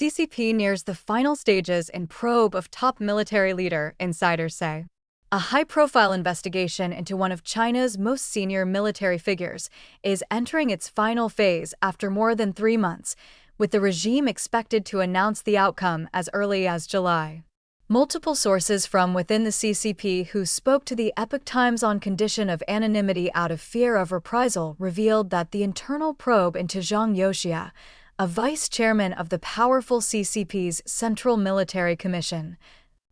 CCP nears the final stages in probe of top military leader, insiders say. A high-profile investigation into one of China's most senior military figures is entering its final phase after more than 3 months, with the regime expected to announce the outcome as early as July. Multiple sources from within the CCP who spoke to the Epoch Times on condition of anonymity out of fear of reprisal revealed that the internal probe into Zhang Youxia, a vice-chairman of the powerful CCP's Central Military Commission,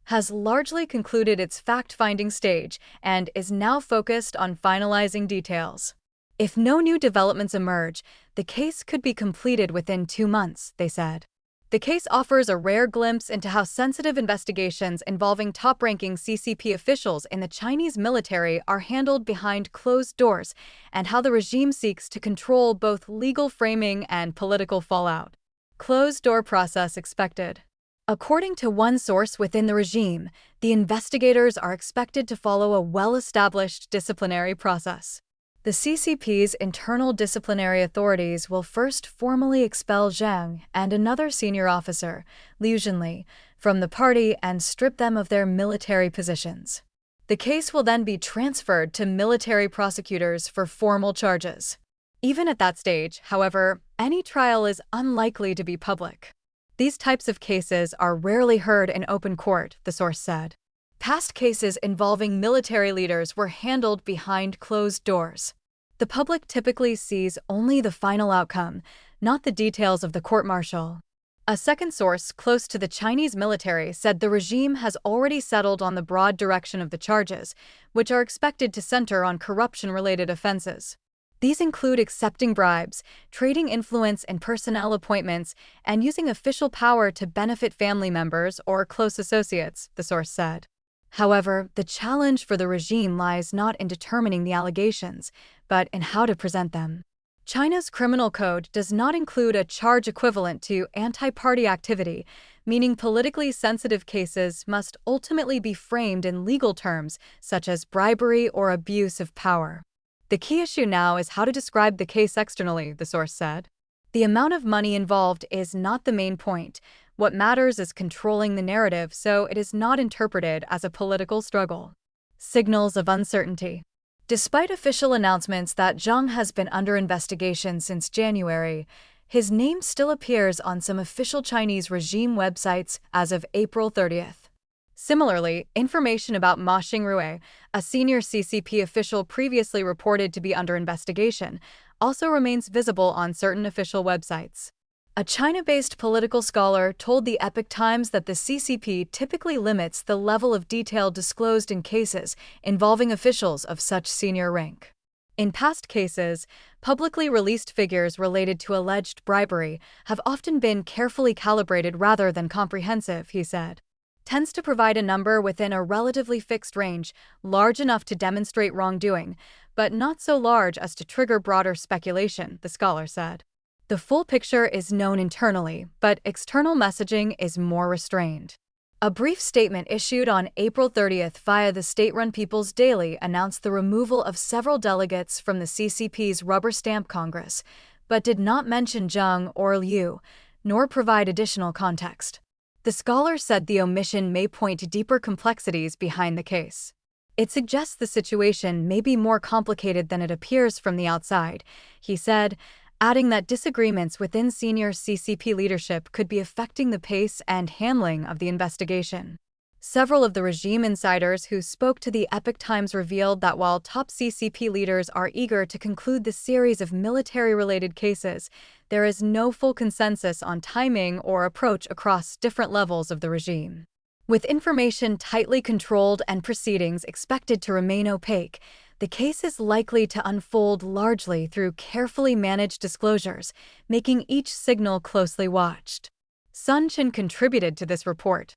has largely concluded its fact-finding stage and is now focused on finalizing details. If no new developments emerge, the case could be completed within 2 months, they said. The case offers a rare glimpse into how sensitive investigations involving top-ranking CCP officials in the Chinese military are handled behind closed doors and how the regime seeks to control both legal framing and political fallout. Closed-door process expected. According to one source within the regime, the investigators are expected to follow a well-established disciplinary process. The CCP's internal disciplinary authorities will first formally expel Zhang and another senior officer, Liu Zhenli, from the party and strip them of their military positions. The case will then be transferred to military prosecutors for formal charges. Even at that stage, however, any trial is unlikely to be public. These types of cases are rarely heard in open court, the source said. Past cases involving military leaders were handled behind closed doors. The public typically sees only the final outcome, not the details of the court-martial. A second source close to the Chinese military said the regime has already settled on the broad direction of the charges, which are expected to center on corruption-related offenses. These include accepting bribes, trading influence in personnel appointments, and using official power to benefit family members or close associates, the source said. However, the challenge for the regime lies not in determining the allegations, but in how to present them. China's criminal code does not include a charge equivalent to anti-party activity, meaning politically sensitive cases must ultimately be framed in legal terms such as bribery or abuse of power. The key issue now is how to describe the case externally, the source said. The amount of money involved is not the main point. What matters is controlling the narrative so it is not interpreted as a political struggle. Signals of uncertainty. Despite official announcements that Zhang has been under investigation since January, his name still appears on some official Chinese regime websites as of April 30th. Similarly, information about Ma Xingrui, a senior CCP official previously reported to be under investigation, also remains visible on certain official websites. A China-based political scholar told the Epoch Times that the CCP typically limits the level of detail disclosed in cases involving officials of such senior rank. In past cases, publicly released figures related to alleged bribery have often been carefully calibrated rather than comprehensive, he said. Tends to provide a number within a relatively fixed range, large enough to demonstrate wrongdoing, but not so large as to trigger broader speculation, the scholar said. The full picture is known internally, but external messaging is more restrained. A brief statement issued on April 30th via the state-run People's Daily announced the removal of several delegates from the CCP's rubber stamp Congress, but did not mention Zhang or Liu, nor provide additional context. The scholar said the omission may point to deeper complexities behind the case. It suggests the situation may be more complicated than it appears from the outside, he said, adding that disagreements within senior CCP leadership could be affecting the pace and handling of the investigation. Several of the regime insiders who spoke to the Epoch Times revealed that while top CCP leaders are eager to conclude the series of military-related cases, there is no full consensus on timing or approach across different levels of the regime. With information tightly controlled and proceedings expected to remain opaque, the case is likely to unfold largely through carefully managed disclosures, making each signal closely watched. Sun Chin contributed to this report.